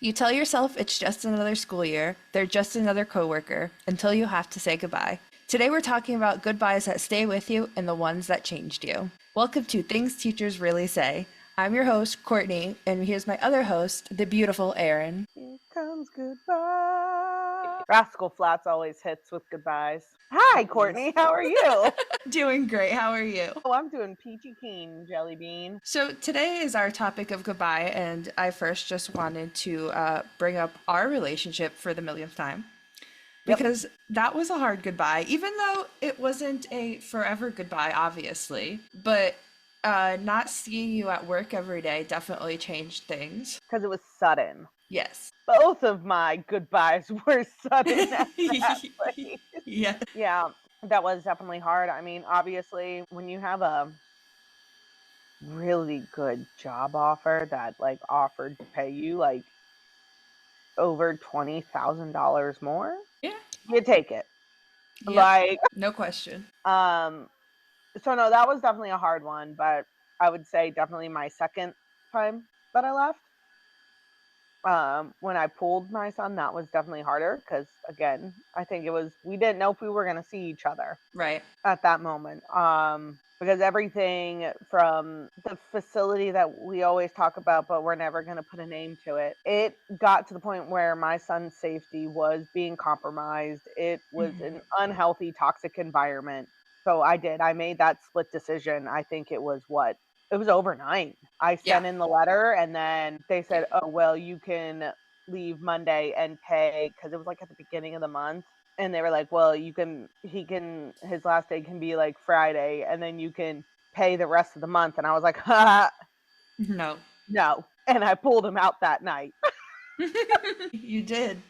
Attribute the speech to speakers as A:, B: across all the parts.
A: You tell yourself it's just another school year, they're just another coworker, until you have to say goodbye. Today we're talking about goodbyes that stay with you and the ones that changed you. Welcome to Things Teachers Really Say. I'm your host, Courtney, and here's my other host, the beautiful Erin.
B: Here comes goodbye. Rascal Flats always hits with goodbyes. Hi, Courtney. How are you?
A: Doing great. How are you?
B: Oh, I'm doing peachy keen, jelly bean.
A: So today is our topic of goodbye, and I first just wanted to bring up our relationship for the millionth time
B: Yep.
A: because that was a hard goodbye, even though it wasn't a forever goodbye, obviously. But not seeing you at work every day definitely changed things.
B: Because it was sudden.
A: Yes.
B: Both of my goodbyes were sudden at that place.
A: Yeah.
B: Yeah, that was definitely hard. I mean, obviously, when you have a really good job offer that like offered to pay you like over $20,000 more,
A: Yeah.
B: you take it.
A: Yep.
B: Like,
A: No question.
B: um, so no, that was definitely a hard one, but I would say definitely my second time that I left. When I pulled my son, that was definitely harder because again, I think it was we didn't know if we were gonna see each other
A: Right.
B: at that moment. Because everything from the facility that we always talk about, but we're never gonna put a name to it, it got to the point where my son's safety was being compromised. It was
A: Mhm.
B: an unhealthy, toxic environment. So I made that split decision. I think it was what? It was overnight. I
A: Yeah.
B: sent in the letter and then they said, "Oh, well, you can leave Monday and pay," because it was like at the beginning of the month. And they were like, "Well, his last day can be like Friday and then you can pay the rest of the month." And I was like, "Ha,
A: No.
B: no." And I pulled him out that night.
A: You did.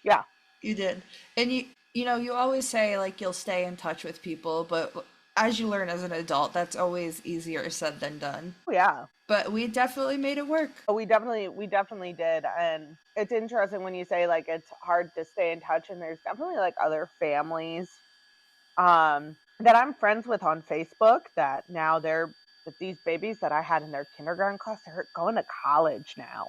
B: Yeah.
A: You did. And you know, you always say like you'll stay in touch with people, but as you learn as an adult, that's always easier said than done.
B: Oh, yeah.
A: But we definitely made it work.
B: Oh, we definitely did. And it's interesting when you say like it's hard to stay in touch and there's definitely like other families that I'm friends with on Facebook that now they're that these babies that I had in their kindergarten class, they're going to college now.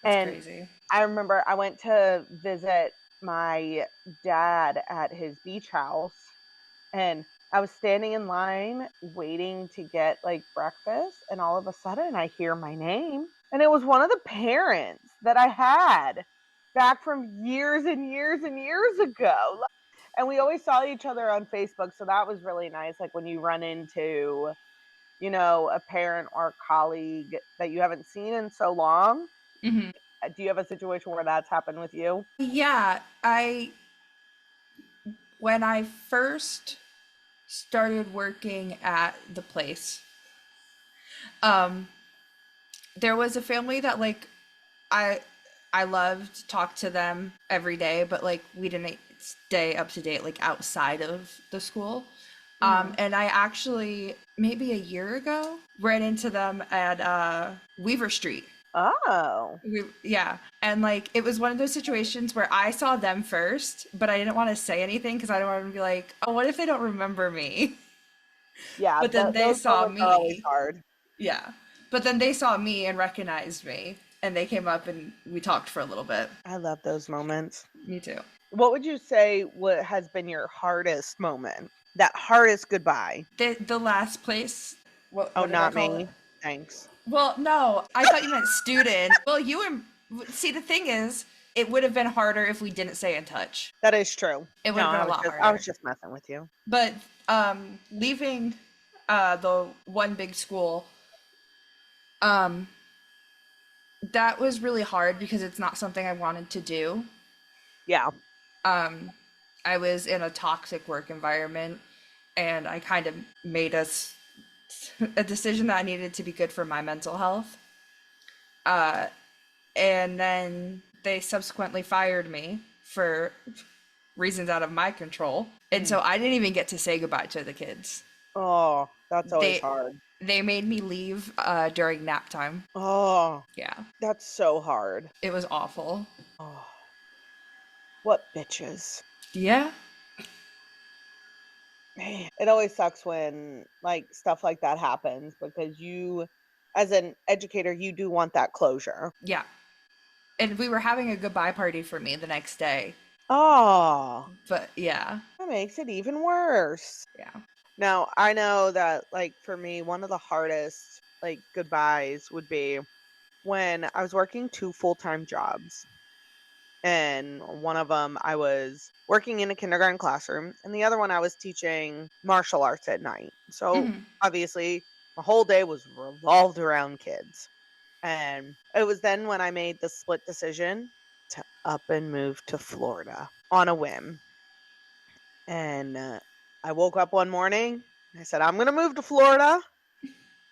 A: That's
B: And
A: crazy.
B: I remember I went to visit my dad at his beach house and I was standing in line waiting to get like breakfast and all of a sudden I hear my name and it was one of the parents that I had back from years and years and years ago. And we always saw each other on Facebook, so that was really nice like when you run into, a parent or colleague that you haven't seen in so long.
A: Hmm.
B: Do you have a situation where that's happened with you?
A: Yeah, I when I first started working at the place, um, there was a family that like I I loved to talk to them every day, but like we didn't stay up to date like outside of the school.
B: Mhm.
A: And I actually maybe a year ago ran into them at Weaver Street.
B: Oh.
A: Yeah, and like it was one of those situations where I saw them first, but I didn't want to say anything because I don't want to be like, oh, what if they don't remember me?
B: Yeah,
A: But then they
B: those
A: saw
B: moments are always
A: me.
B: hard.
A: Yeah, but then they saw me and recognized me, and they came up and we talked for a little bit.
B: I love those moments.
A: Me too.
B: What would you say what has been your hardest moment? That hardest goodbye?
A: The last place.
B: Oh,
A: What did I
B: not
A: call it?
B: me. Thanks.
A: Well, no, I thought you meant student. Well, you were. See, the thing is, it would have been harder if we didn't stay in touch.
B: That is true.
A: It would
B: No,
A: have been a lot
B: I was
A: harder.
B: just messing with you.
A: But leaving the one big school, um, that was really hard because it's not something I wanted to do.
B: Yeah.
A: Um, I was in a toxic work environment, and I kind of made a decision that I needed to be good for my mental health. Uh, and then they subsequently fired me for reasons out of my control. And
B: Mm.
A: so I didn't even get to say goodbye to the kids.
B: Oh, that's always
A: They
B: hard.
A: they made me leave during nap time.
B: Oh,
A: Yeah,
B: that's so hard.
A: it was awful.
B: Oh, what bitches.
A: Yeah.
B: Man, it always sucks when like stuff like that happens because you as an educator, you do want that closure.
A: Yeah. And we were having a goodbye party for me the next day.
B: Oh,
A: But yeah.
B: that makes it even worse.
A: Yeah.
B: Now, I know that, like, for me, one of the hardest, like, goodbyes would be when I was working 2 full-time jobs. And one of them, I was working in a kindergarten classroom, and the other one, I was teaching martial arts at night. So,
A: Mhm.
B: obviously, my whole day was revolved around kids. And it was then when I made the split decision to up and move to Florida on a whim. And, I woke up one morning, and I said, "I'm gonna move to Florida."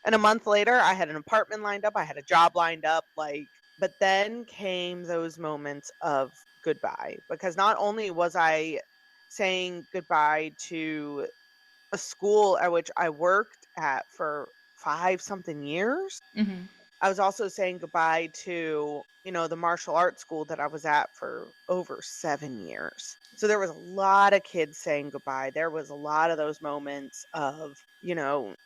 B: And a month later, I had an apartment lined up, I had a job lined up, like, but then came those moments of goodbye, because not only was I saying goodbye to a school at which I worked at for 5 something years,
A: Mhm.
B: I was also saying goodbye to, the martial arts school that I was at for over 7 years. So there was a lot of kids saying goodbye. There was a lot of those moments of,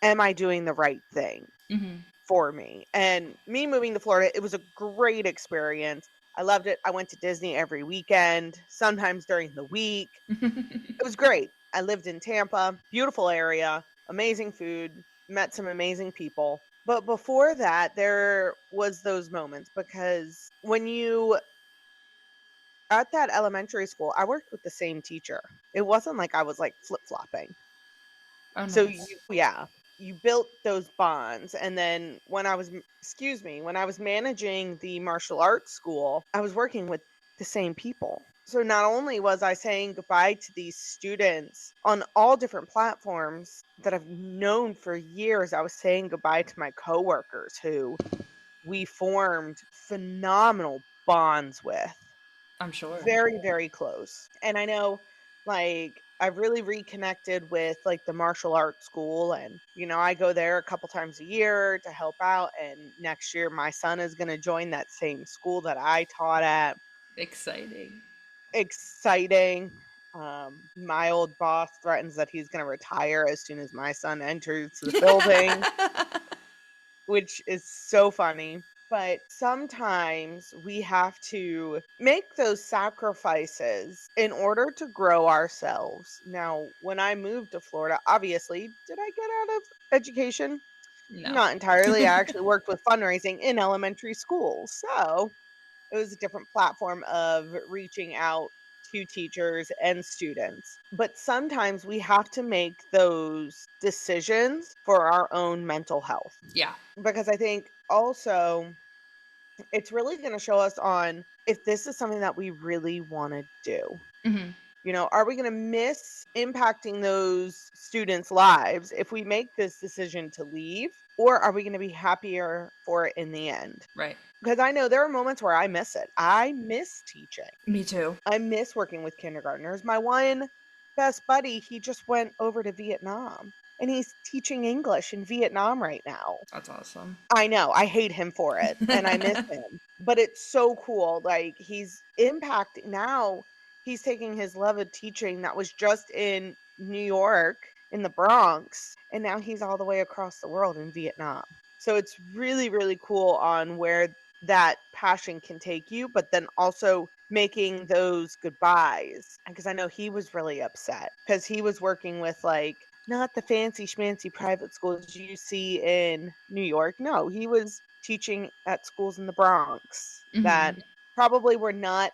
B: am I doing the right thing
A: Mhm.
B: for me? And me moving to Florida, it was a great experience. I loved it. I went to Disney every weekend, sometimes during the week. It was great. I lived in Tampa, beautiful area, amazing food, met some amazing people. But before that, there was those moments, because when you at that elementary school, I worked with the same teacher. It wasn't like I was like flip-flopping.
A: Oh,
B: So
A: nice.
B: you built those bonds, and then when I was managing the martial arts school, I was working with the same people. So not only was I saying goodbye to these students on all different platforms that I've known for years, I was saying goodbye to my coworkers who we formed phenomenal bonds with.
A: I'm sure.
B: Very, very close. And I know, like, I've really reconnected with, like, the martial arts school, and, I go there a couple times a year to help out, and next year my son is gonna join that same school that I taught at.
A: Exciting.
B: Exciting. My old boss threatens that he's gonna retire as soon as my son enters the building, which is so funny. But sometimes we have to make those sacrifices in order to grow ourselves. Now, when I moved to Florida, obviously, did I get out of education?
A: No.
B: Not entirely. I actually worked with fundraising in elementary schools. So it was a different platform of reaching out to teachers and students. But sometimes we have to make those decisions for our own mental health,
A: Yeah.
B: because I think also it's really going to show us on if this is something that we really want to do.
A: Mhm.
B: Are we going to miss impacting those students' lives if we make this decision to leave, or are we going to be happier for it in the end?
A: Right.
B: Because I know there are moments where I miss it. I miss teaching.
A: Me too.
B: I miss working with kindergartners. My one best buddy, he just went over to Vietnam, and he's teaching English in Vietnam right now.
A: That's awesome.
B: I know, I hate him for it, and I miss him, but it's so cool, like, he's taking his love of teaching that was just in New York, in the Bronx, and now he's all the way across the world in Vietnam. So it's really, really cool on where that passion can take you, but then also making those goodbyes, because I know he was really upset because he was working with, like, not the fancy schmancy private schools you see in New York. No, he was teaching at schools in the Bronx that
A: Mhm.
B: probably were not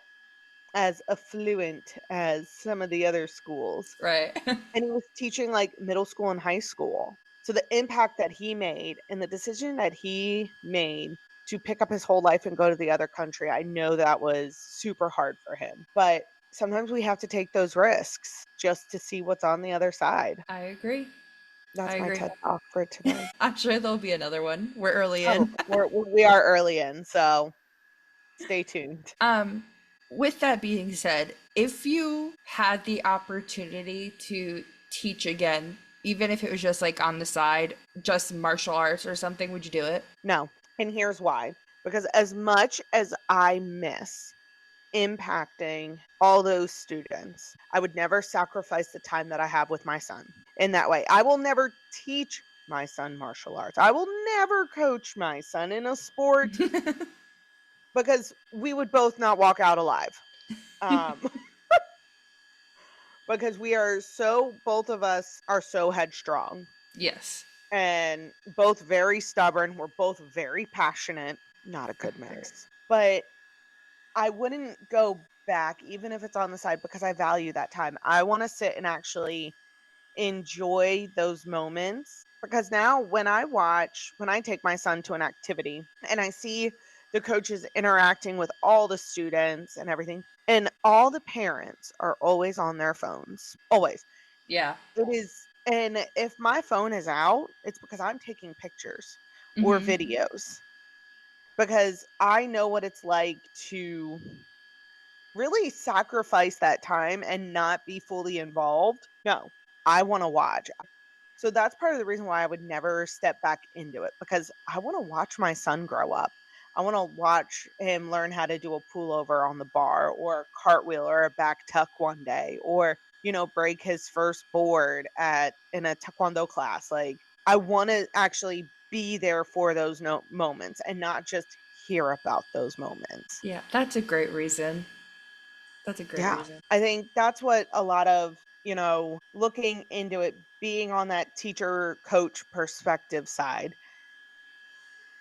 B: as affluent as some of the other schools.
A: Right.
B: And he was teaching like middle school and high school. So the impact that he made and the decision that he made to pick up his whole life and go to the other country, I know that was super hard for him. But sometimes we have to take those risks just to see what's on the other side.
A: I agree. I
B: That's my
A: agree.
B: TED Talk for today.
A: I'm sure there'll be another one. We're early
B: Oh,
A: in.
B: we are early in, so stay tuned.
A: Um, with that being said, if you had the opportunity to teach again, even if it was just like on the side, just martial arts or something, would you do it?
B: No, and here's why. Because as much as I miss impacting all those students, I would never sacrifice the time that I have with my son in that way. I will never teach my son martial arts. I will never coach my son in a sport because we would both not walk out alive. Um, because we are so both of us are so headstrong
A: Yes.
B: and both very stubborn. We're both very passionate. Not a good
A: Right.
B: mix. But I wouldn't go back even if it's on the side because I value that time. I want to sit and actually enjoy those moments because now when I take my son to an activity and I see the coaches interacting with all the students and everything, and all the parents are always on their phones. Always.
A: Yeah.
B: It is, and if my phone is out, it's because I'm taking pictures or
A: Mm-hmm.
B: videos because I know what it's like to really sacrifice that time and not be fully involved. No, I want to watch. So that's part of the reason why I would never step back into it because I want to watch my son grow up. I want to watch him learn how to do a pullover on the bar or a cartwheel or a back tuck one day or, break his first board at in a taekwondo class. Like I want to actually be there for those moments and not just hear about those moments.
A: Yeah, that's a great reason. That's a great
B: Yeah.
A: reason.
B: I think that's what a lot of, looking into it, being on that teacher coach perspective side,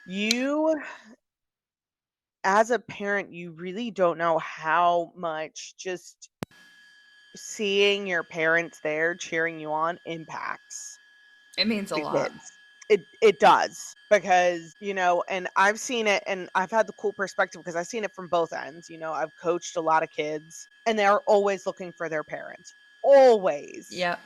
B: you as a parent, you really don't know how much just seeing your parents there cheering you on impacts
A: It means a
B: the
A: lot.
B: kids. It does because, and I've seen it and I've had the cool perspective because I've seen it from both ends. I've coached a lot of kids and they're always looking for their parents. Always.
A: Yep.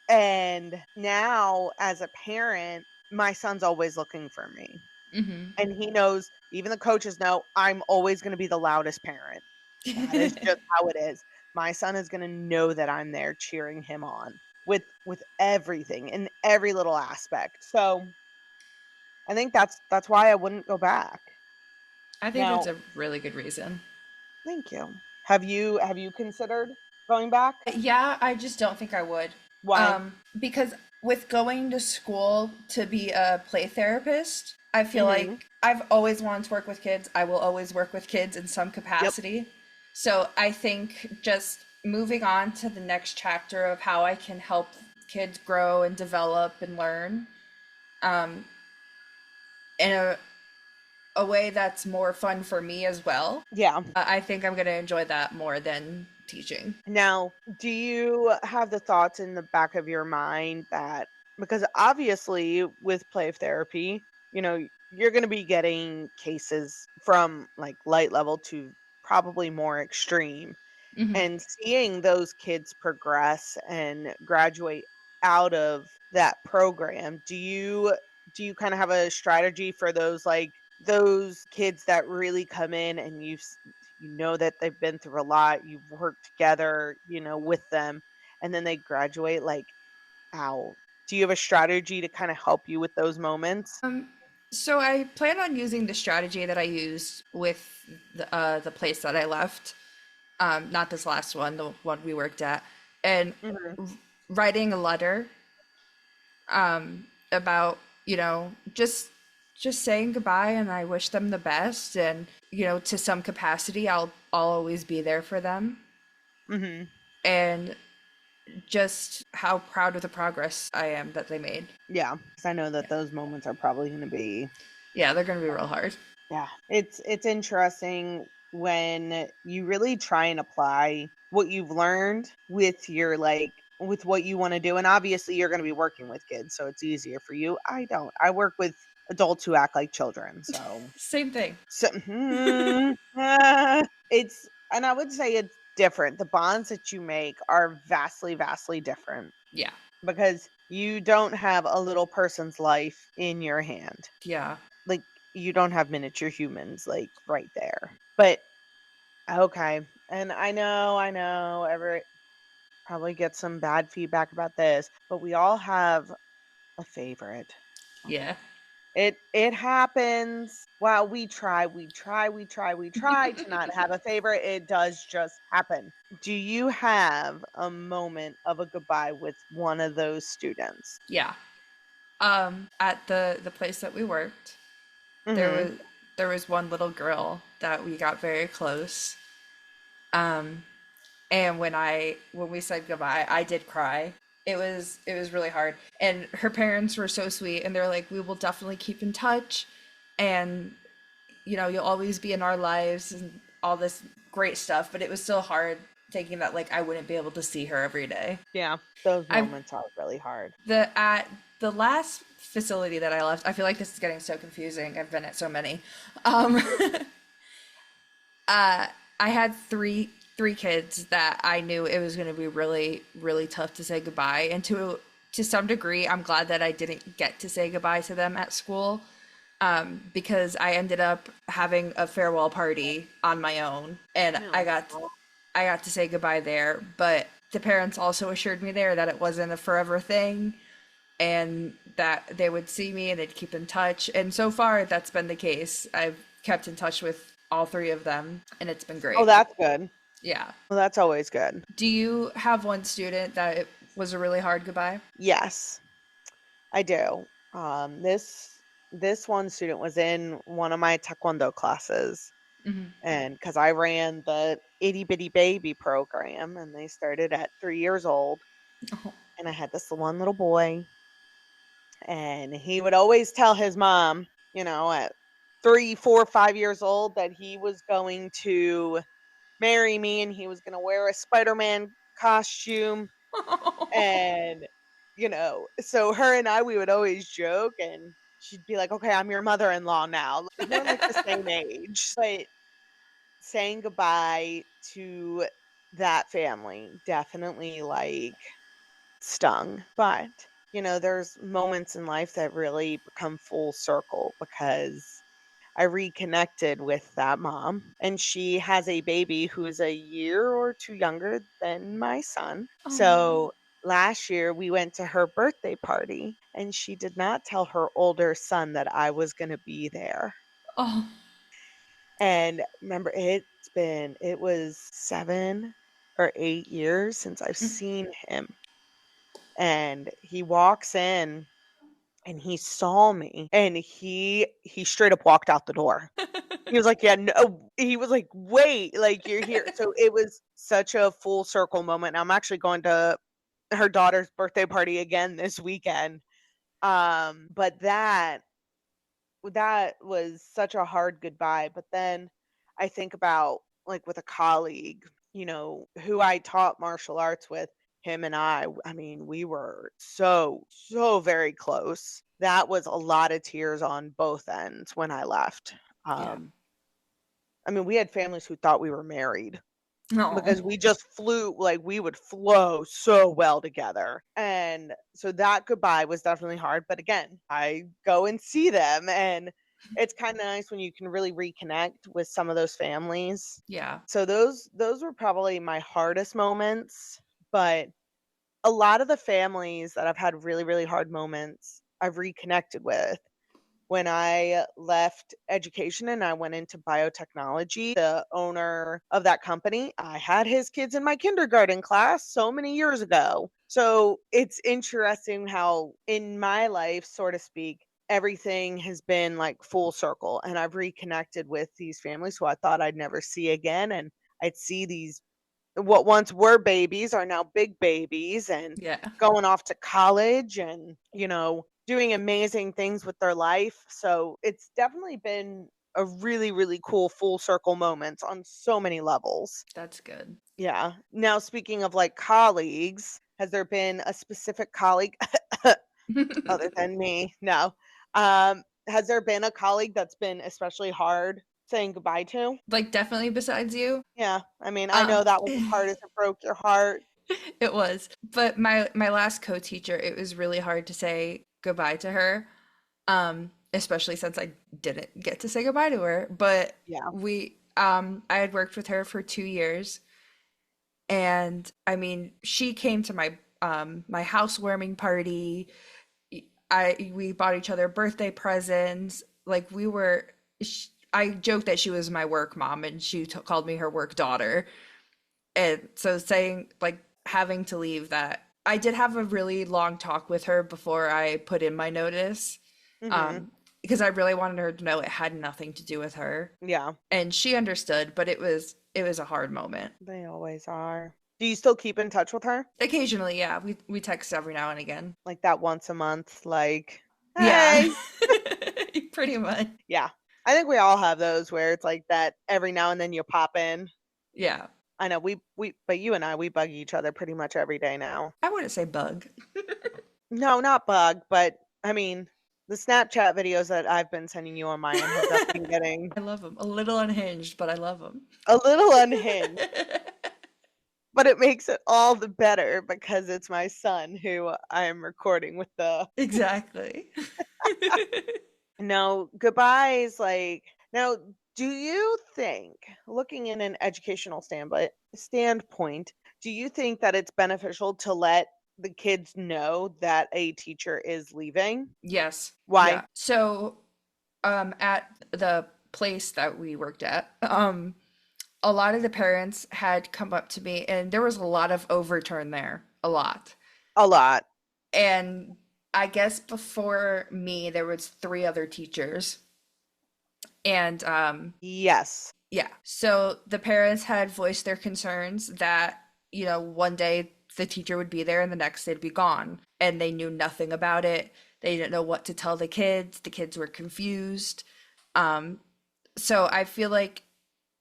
B: And now as a parent, my son's always looking for me.
A: Mm-hmm.
B: And he knows, even the coaches know, I'm always going to be the loudest parent. That is just how it is. My son is going to know that I'm there cheering him on with everything in every little aspect. So, I think that's why I wouldn't go back.
A: I think that's
B: Now,
A: a really good reason.
B: thank you. Have you considered going back?
A: Yeah, I just don't think I would.
B: Why?
A: Because with going to school to be a play therapist, I feel
B: Mhm.
A: like I've always wanted to work with kids. I will always work with kids in some
B: Yep.
A: capacity. So I think just moving on to the next chapter of how I can help kids grow and develop and learn in a way that's more fun for me as well.
B: Yeah.
A: I think I'm going to enjoy that more than teaching.
B: Now, do you have the thoughts in the back of your mind that because obviously with play therapy, you're going to be getting cases from like light level to probably more extreme
A: Hmm.
B: and seeing those kids progress and graduate out of that program, do you kind of have a strategy for those kids that really come in and you know that they've been through a lot, you've worked together, with them, and then they graduate like out. Do you have a strategy to kind of help you with those moments?
A: So I plan on using the strategy that I used with the place that I left, not this last one, the one we worked at, and
B: Mhm.
A: writing a letter about just saying goodbye and I wish them the best, and to some capacity I'll always be there for them,
B: Mhm.
A: and just how proud of the progress I am that they made.
B: Yeah, cuz I know that
A: Yeah,
B: those moments are probably going to be.
A: yeah, they're gonna be real hard.
B: Yeah, it's interesting when you really try and apply what you've learned with your with what you want to do. And obviously you're going to be working with kids, so it's easier for you. I don't. I work with adults who act like children. So
A: Same thing.
B: it's, and I would say it's different. The bonds that you make are vastly, vastly different
A: Yeah.
B: because you don't have a little person's life in your hand.
A: Yeah.
B: Like, you don't have miniature humans, like, right there. But, okay, and I know, every probably get some bad feedback about this, but we all have a favorite.
A: Yeah.
B: It happens. While we try to not have a favorite, it does just happen. Do you have a moment of a goodbye with one of those students?
A: Yeah. At the place that we worked, there
B: Mhm.
A: was there was one little girl that we got very close. And when we said goodbye, I did cry. It was really hard. And her parents were so sweet, and they're like, "We will definitely keep in touch, and you'll always be in our lives and all this great stuff." But it was still hard thinking that like I wouldn't be able to see her every day.
B: Yeah, those
A: I
B: moments are really hard.
A: the at the last facility that I left, I feel like this is getting so confusing. I've been at so many. Um, I had three kids that I knew it was going to be really really tough to say goodbye, and to some degree, I'm glad that I didn't get to say goodbye to them at school, because I ended up having a farewell party on my own, and
B: No.
A: I got to say goodbye there. But the parents also assured me there that it wasn't a forever thing, and that they would see me and they'd keep in touch. And so far, that's been the case. I've kept in touch with all three of them, and it's been
B: Oh,
A: great.
B: that's good.
A: Yeah.
B: Well, that's always good.
A: Do you have one student that it was a really hard goodbye?
B: Yes, I do. This one student was in one of my taekwondo classes, and because I ran the itty bitty baby program, and they started at 3 years old,
A: Oh.
B: and I had this one little boy, and he would always tell his mom, at 3, 4, 5 years old, that he was going to marry me and he was going to wear a Spider-Man costume. And, so her and I, we would always joke, and she'd be like, okay, I'm your mother-in-law now. Like, we're like the same age. But saying goodbye to that family definitely like stung. But, there's moments in life that really become full circle because I reconnected with that mom, and she has a baby who's a year or 2 younger than my son.
A: Oh.
B: So, last year, we went to her birthday party, and she did not tell her older son that I was gonna be there.
A: Oh.
B: And remember, it was 7 or 8 years since I've seen him, and he walks in, and he saw me, and he straight up walked out the door. He was like, "Yeah, no." He was like, "Wait, like, you're here." So it was such a full circle moment. I'm actually going to her daughter's birthday party again this weekend. But that was such a hard goodbye. But then I think about, like, with a colleague, who I taught martial arts with, him and I mean, we were so, so very close. That was a lot of tears on both ends when I left.
A: Yeah.
B: I mean, we had families who thought we were married
A: No.
B: because we just flew, like, we would flow so well together. And so that goodbye was definitely hard. But again, I go and see them, and it's kind of nice when you can really reconnect with some of those families.
A: Yeah.
B: So those were probably my hardest moments. But a lot of the families that I've had really, really hard moments, I've reconnected with. When I left education and I went into biotechnology, the owner of that company, I had his kids in my kindergarten class so many years ago. So it's interesting how, in my life, so to speak, everything has been like full circle. And I've reconnected with these families who I thought I'd never see again. And I'd see these, what once were babies are now big babies, and
A: Yeah.
B: going off to college, and doing amazing things with their life. So it's definitely been a really, really cool full circle moment on so many levels.
A: That's good.
B: Yeah. Now, speaking of like colleagues, has there been a specific colleague other than me? No. Has there been a colleague that's been especially hard saying goodbye to?
A: Like definitely besides you.
B: Yeah, I mean, I know
A: Um
B: that was the hardest. It broke your heart.
A: it was. But my last co-teacher, it was really hard to say goodbye to her. Especially since I didn't get to say goodbye to her. But
B: Yeah.
A: I had worked with her for 2 years, and I mean she came to my housewarming party. We bought each other birthday presents. Like I joked that she was my work mom, and she called me her work daughter. And so saying like having to leave that I did have a really long talk with her before I put in my notice,
B: Mhm.
A: um, because I really wanted her to know it had nothing to do with her,
B: Yeah,
A: and she understood, but it was a hard moment.
B: they always are. Do you still keep in touch with her?
A: Occasionally, yeah, we text every now and again.
B: Like that once a month, like,
A: Yeah,
B: "Hey."
A: pretty much.
B: Yeah. I think we all have those where it's like that every now and then you pop in.
A: Yeah,
B: I know we but you and I, we bug each other pretty much every day now.
A: I wouldn't say bug.
B: No, not bug, but I mean, the Snapchat videos that I've been sending you on my end have definitely been getting
A: I love them. A little unhinged, but I love them.
B: a little unhinged, but it makes it all the better because it's my son who I am recording with the
A: Exactly.
B: no goodbyes. Like, now, do you think, looking in an educational standpoint, do you think that it's beneficial to let the kids know that a teacher is leaving?
A: Yes.
B: Why?
A: Yeah. So, at the place that we worked at, a lot of the parents had come up to me, and there was a lot of overturn there, a lot.
B: A lot.
A: And I guess before me, there was three other teachers, and
B: Yes.
A: yeah. So the parents had voiced their concerns that, one day the teacher would be there and the next they'd be gone. And they knew nothing about it. They didn't know what to tell the kids. The kids were confused. Um, so I feel like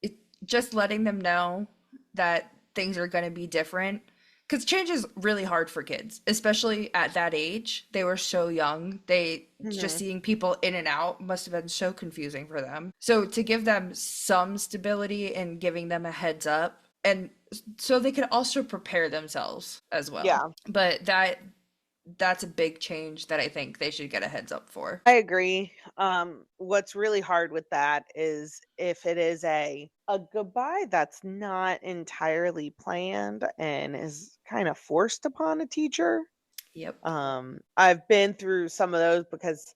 A: it, just letting them know that things are going to be different, because change is really hard for kids, especially at that age. They were so young. They just
B: Mhm.
A: seeing people in and out must have been so confusing for them. So to give them some stability and giving them a heads up, and so they could also prepare themselves as well.
B: Yeah,
A: But that's a big change that I think they should get a heads up for.
B: I agree. What's really hard with that is if it is a goodbye that's not entirely planned and is kind of forced upon a teacher.
A: Yep.
B: I've been through some of those because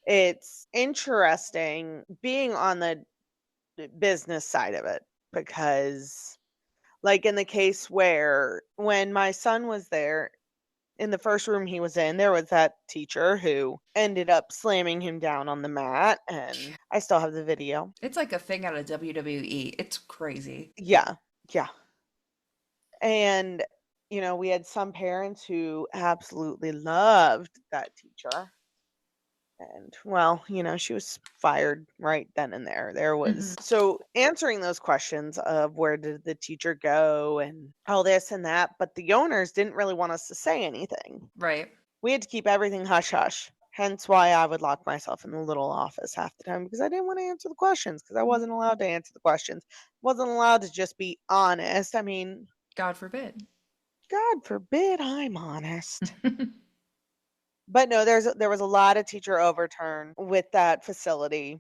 B: it's interesting being on the business side of it because like in the case where when my son was there in the first room he was in, there was that teacher who ended up slamming him down on the mat, and I still have the video.
A: It's like a thing out of WWE. It's crazy.
B: Yeah, yeah. And, we had some parents who absolutely loved that teacher. And, well, she was fired right then and there. There
A: Hmm.
B: was so answering those questions of where did the teacher go and all this and that, but the owners didn't really want us to say anything.
A: Right.
B: We had to keep everything hush hush. Hence why I would lock myself in the little office half the time because I didn't want to answer the questions because I wasn't allowed to answer the questions. Wasn't allowed to just be honest. I mean,
A: God forbid.
B: God forbid I'm honest. But no, there was a lot of teacher overturn with that facility,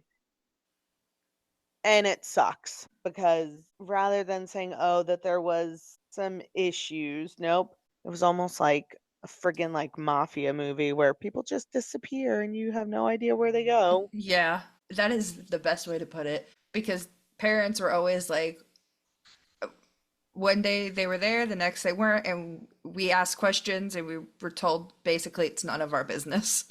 B: and it sucks because rather than saying, "Oh, that there was some issues," nope, it was almost like a friggin' like mafia movie where people just disappear and you have no idea where they go.
A: Yeah, that is the best way to put it, because parents were always like, one day they were there, the next they weren't, and we asked questions and we were told basically it's none of our business.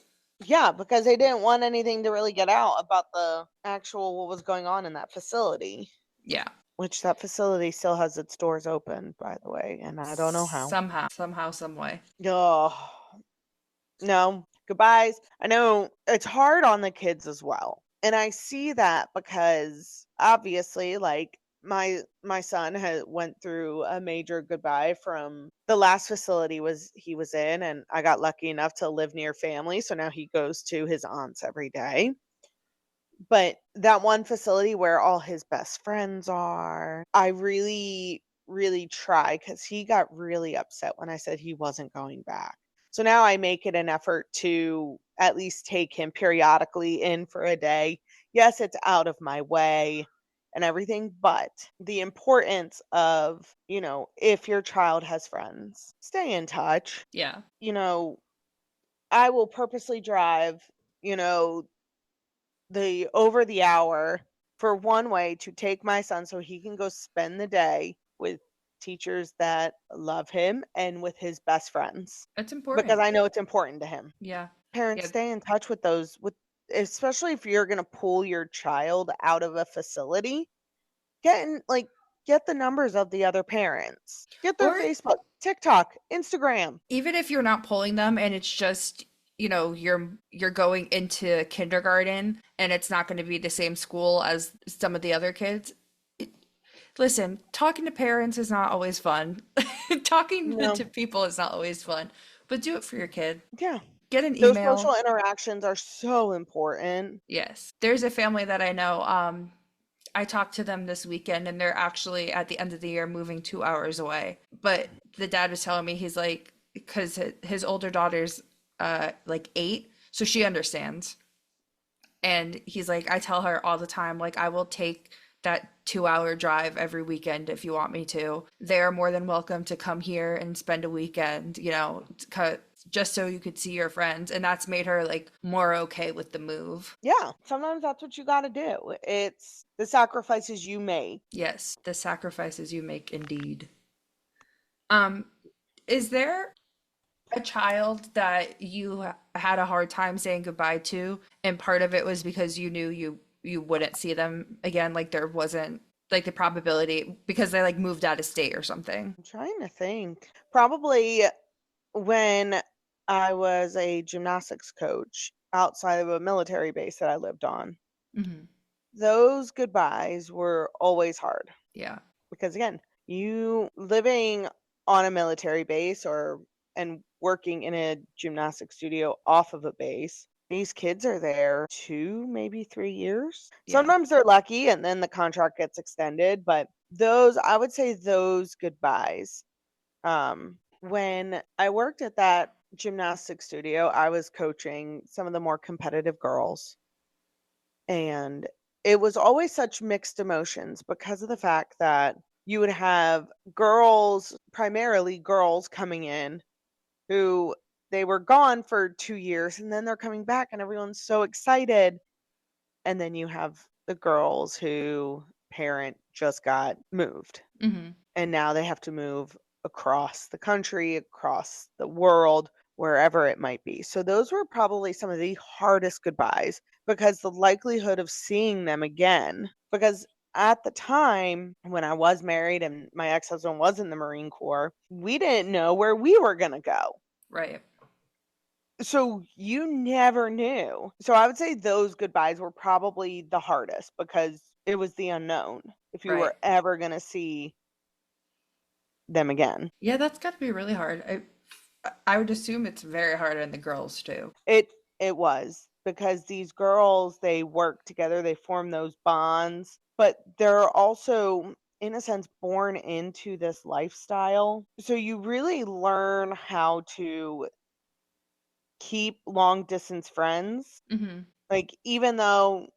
B: Yeah, because they didn't want anything to really get out about the actual what was going on in that facility,
A: Yeah.
B: which that facility still has its doors open, by the way, and I don't know how.
A: Somehow, some way.
B: Oh, no, goodbyes. I know it's hard on the kids as well. And I see that because obviously like my son had went through a major goodbye from the last facility was he was in, and I got lucky enough to live near family, so now he goes to his aunts every day. But that one facility where all his best friends are, I really, really try because he got really upset when I said he wasn't going back. So now I make it an effort to at least take him periodically in for a day. Yes, it's out of my way and everything, but the importance of, if your child has friends, stay in touch.
A: Yeah.
B: You know, I will purposely drive, you know, the over the hour for one way to take my son so he can go spend the day with teachers that love him and with his best friends
A: It's
B: because
A: important.
B: I know it's important to him.
A: Yeah.
B: Parents,
A: Yeah.
B: stay in touch with those with especially if you're gonna pull your child out of a facility, get in like, get the numbers of the other parents. Get their
A: Or
B: Facebook, TikTok, Instagram.
A: even if you're not pulling them and it's just, you're going into kindergarten and it's not going to be the same school as some of the other kids. it- Listen, talking to parents is not always fun. Talking
B: No.
A: to people is not always fun, but do it for your kid.
B: Yeah.
A: Get an
B: Those social
A: email.
B: interactions are so important.
A: Yes. There's a family that I know. I talked to them this weekend and they're actually at the end of the year moving 2 hours away. But the dad was telling me, he's like, because his older daughter's like 8, so she understands. And he's like, I tell her all the time, like, I will take that 2 hour drive every weekend if you want me to. They're more than welcome to come here and spend a weekend, just so you could see your friends. And that's made her like more okay with the move.
B: Yeah, sometimes that's what you gotta do. It's the sacrifices you make.
A: Yes, the sacrifices you make indeed. Um, is there a child that you had a hard time saying goodbye to, and part of it was because you knew you wouldn't see them again, like there wasn't like the probability because they like moved out of state or something?
B: I'm trying to think. Probably when I was a gymnastics coach outside of a military base that I lived on.
A: Hmm.
B: Those goodbyes were always hard
A: Yeah.
B: because again, you living on a military base or and working in a gymnastic studio off of a base, these kids are there 2, maybe 3 years.
A: Yeah.
B: Sometimes they're lucky and then the contract gets extended, but those I would say those goodbyes. When I worked at that gymnastics studio, I was coaching some of the more competitive girls. And it was always such mixed emotions because of the fact that you would have girls, primarily girls coming in who they were gone for 2 years and then they're coming back and everyone's so excited. And then you have the girls who parent just got moved
A: Hmm.
B: and now they have to move across the country, across the world, wherever it might be. So those were probably some of the hardest goodbyes because the likelihood of seeing them again, because at the time when I was married and my ex-husband was in the Marine Corps, we didn't know where we were going to go.
A: Right.
B: So you never knew. So I would say those goodbyes were probably the hardest because it was the unknown if you
A: Right.
B: were ever going to see them again.
A: Yeah, that's got to be really hard. I would assume it's very hard on the girls too.
B: It was because these girls, they work together, they form those bonds, but they're also in a sense born into this lifestyle. So you really learn how to keep long distance friends.
A: Hmm.
B: Like even though,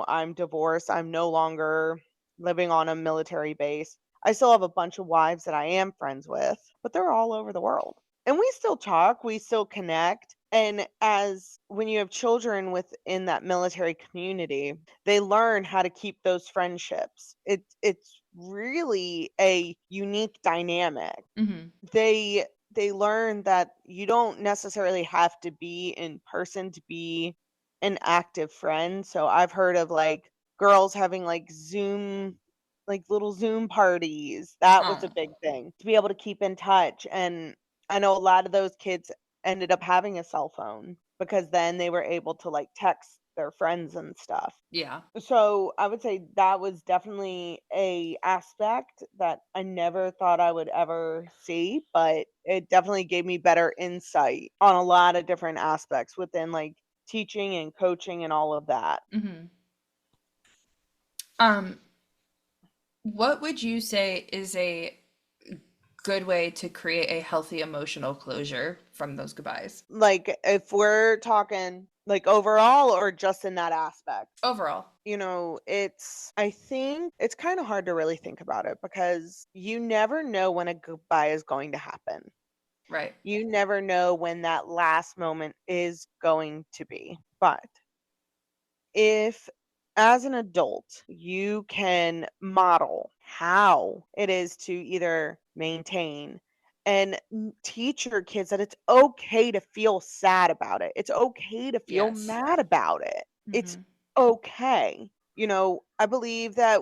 B: I'm divorced, I'm no longer living on a military base. I still have a bunch of wives that I am friends with, but they're all over the world. And we still talk, we still connect. And as when you have children within that military community, they learn how to keep those friendships. It's really a unique dynamic.
A: Hmm.
B: They learn that you don't necessarily have to be in person to be an active friend. So I've heard of like girls having like little Zoom parties. That was a
A: Oh,
B: big thing to be able to keep in touch. And I know a lot of those kids ended up having a cell phone because then they were able to like text their friends and stuff.
A: yeah.
B: So I would say that was definitely a aspect that I never thought I would ever see, but it definitely gave me better insight on a lot of different aspects within like teaching and coaching and all of that.
A: Hmm. Um, what would you say is a good way to create a healthy emotional closure from those goodbyes?
B: Like if we're talking like overall or just in that aspect.
A: Overall.
B: I think it's kind of hard to really think about it because you never know when a goodbye is going to happen.
A: Right.
B: You never know when that last moment is going to be. But if as an adult, you can model how it is to either maintain and teach your kids that it's okay to feel sad about it. It's okay to feel
A: Yes.
B: mad about it. It's
A: Mhm.
B: okay. I believe that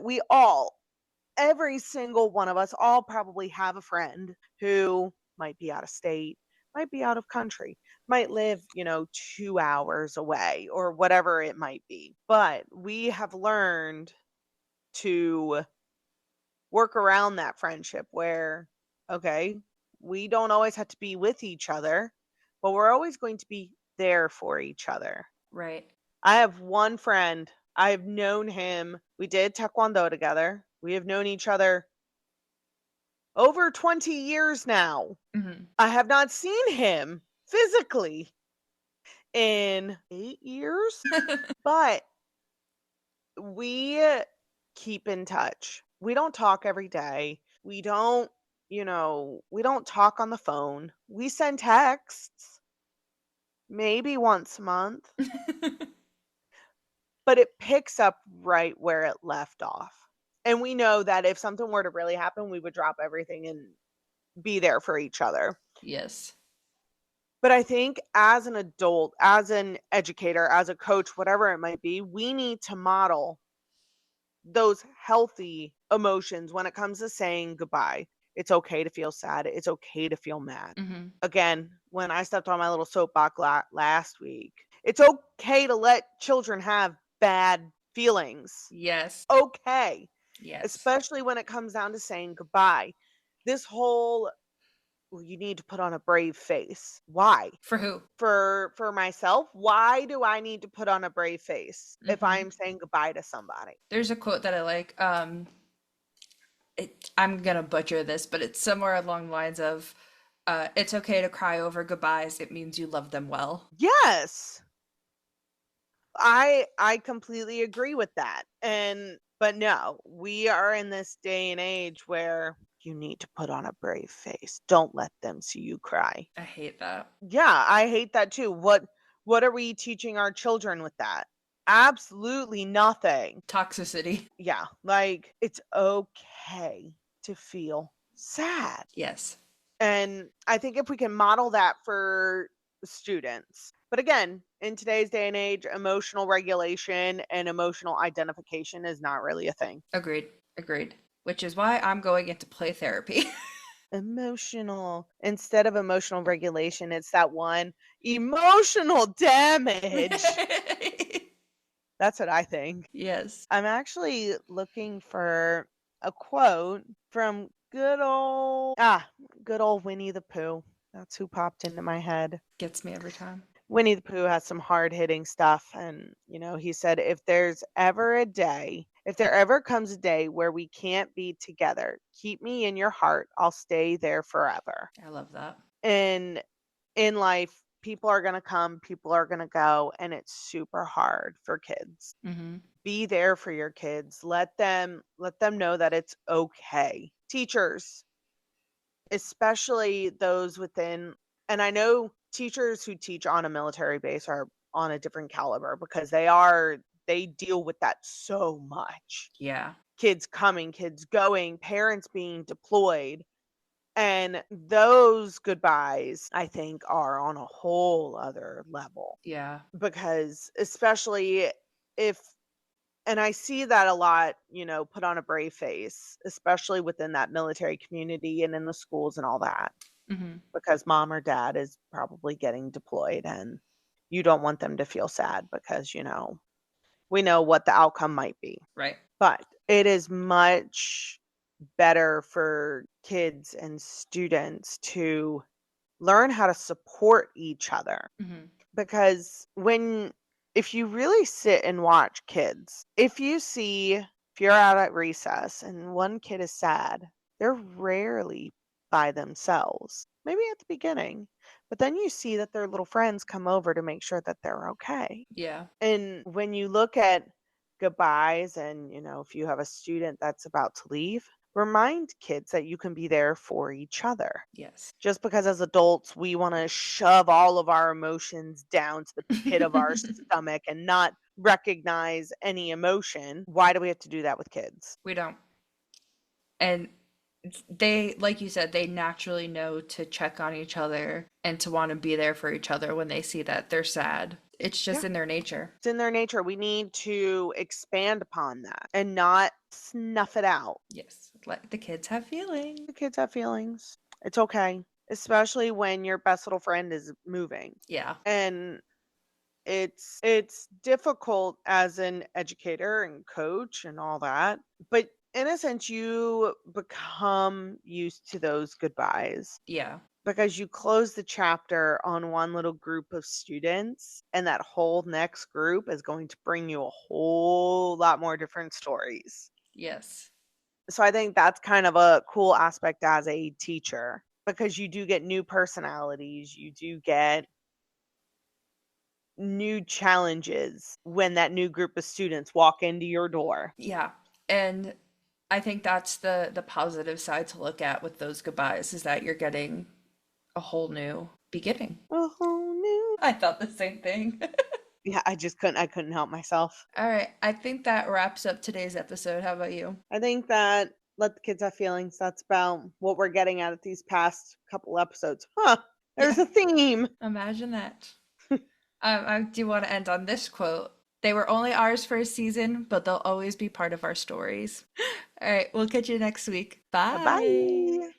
B: every single one of us all probably have a friend who might be out of state, might be out of country, might live, 2 hours away or whatever it might be. But we have learned to work around that friendship where, okay, we don't always have to be with each other, but we're always going to be there for each other.
A: Right.
B: I have one friend. I've known him. We did taekwondo together. We have known each other over 20 years now.
A: Mhm.
B: I have not seen him physically in 8 years, but we keep in touch. We don't talk every day. We don't talk on the phone. We send texts maybe once a month, but it picks up right where it left off. And we know that if something were to really happen, we would drop everything and be there for each other.
A: Yes.
B: But I think as an adult, as an educator, as a coach, whatever it might be, we need to model those healthy emotions when it comes to saying goodbye. It's okay to feel sad. It's okay to feel mad.
A: Mhm.
B: Again, when I stepped on my little soapbox last week, it's okay to let children have bad feelings.
A: Yes.
B: Okay.
A: Yes.
B: Especially when it comes down to saying goodbye. This whole, "Well, you need to put on a brave face." Why?
A: For who?
B: For myself, why do I need to put on a brave face if
A: Mhm.
B: I'm saying goodbye to somebody?
A: There's a quote that I like. I'm gonna butcher this, but it's somewhere along the lines of, "It's okay to cry over goodbyes. It means you love them well."
B: Yes. I completely agree with that. But no, we are in this day and age where you need to put on a brave face. Don't let them see you cry.
A: I hate that.
B: Yeah, I hate that too. What are we teaching our children with that? Absolutely nothing.
A: Toxicity.
B: Yeah, like it's okay to feel sad.
A: Yes.
B: And I think if we can model that for students. But again, in today's day and age, emotional regulation and emotional identification is not really a thing.
A: Agreed. Agreed. Which is why I'm going into play therapy.
B: Emotional, instead of emotional regulation, it's that one emotional damage. That's what I think.
A: Yes.
B: I'm actually looking for a quote from good old Winnie the Pooh. That's who popped into my head.
A: Gets me every time.
B: Winnie the Pooh has some hard-hitting stuff, and, he said, if there ever comes a day where we can't be together, keep me in your heart. I'll stay there forever."
A: I love that.
B: And in life, people are gonna come, people are gonna go, and it's super hard for kids.
A: Mhm.
B: Be there for your kids. Let them know that it's okay. Teachers, especially those within, and I know teachers who teach on a military base are on a different caliber because they deal with that so much.
A: Yeah.
B: Kids coming, kids going, parents being deployed. And those goodbyes, I think, are on a whole other level
A: Yeah.
B: because especially if, and I see that a lot, put on a brave face, especially within that military community and in the schools and all that,
A: Mhm.
B: because mom or dad is probably getting deployed and you don't want them to feel sad because, we know what the outcome might be.
A: Right.
B: But it is much better for kids and students to learn how to support each other
A: Mhm.
B: because if you really sit and watch kids, if you're out at recess and one kid is sad, they're rarely by themselves. Maybe at the beginning, but then you see that their little friends come over to make sure that they're okay.
A: Yeah.
B: And when you look at goodbyes and, if you have a student that's about to leave, remind kids that you can be there for each other.
A: Yes.
B: Just because as adults we want to shove all of our emotions down to the pit of our stomach and not recognize any emotion. Why do we have to do that with kids?
A: We don't. And they, like you said, they naturally know to check on each other and to want to be there for each other when they see that they're sad. It's just
B: Yeah.
A: in their nature.
B: It's in their nature. We need to expand upon that and not snuff it out.
A: Yes, let the kids have feelings.
B: The kids have feelings. It's okay, especially when your best little friend is moving.
A: Yeah.
B: And it's difficult as an educator and coach and all that, but in a sense you become used to those goodbyes
A: Yeah.
B: because you close the chapter on one little group of students, and that whole next group is going to bring you a whole lot more different stories.
A: Yes.
B: So I think that's kind of a cool aspect as a teacher, because you do get new personalities, you do get new challenges when that new group of students walk into your door.
A: Yeah. And I think that's the positive side to look at with those goodbyes is that you're getting a whole new beginning.
B: A whole new.
A: I thought the same thing.
B: Yeah, I couldn't help myself.
A: All right, I think that wraps up today's episode. How about you?
B: I think that let the kids have feelings. That's about what we're getting at these past couple episodes. Huh. There's
A: Yeah,
B: a theme.
A: imagine that. I do want to end on this quote. They were only ours for a season, but they'll always be part of our stories. All right, we'll catch you next week.
B: Bye bye.
A: Bye.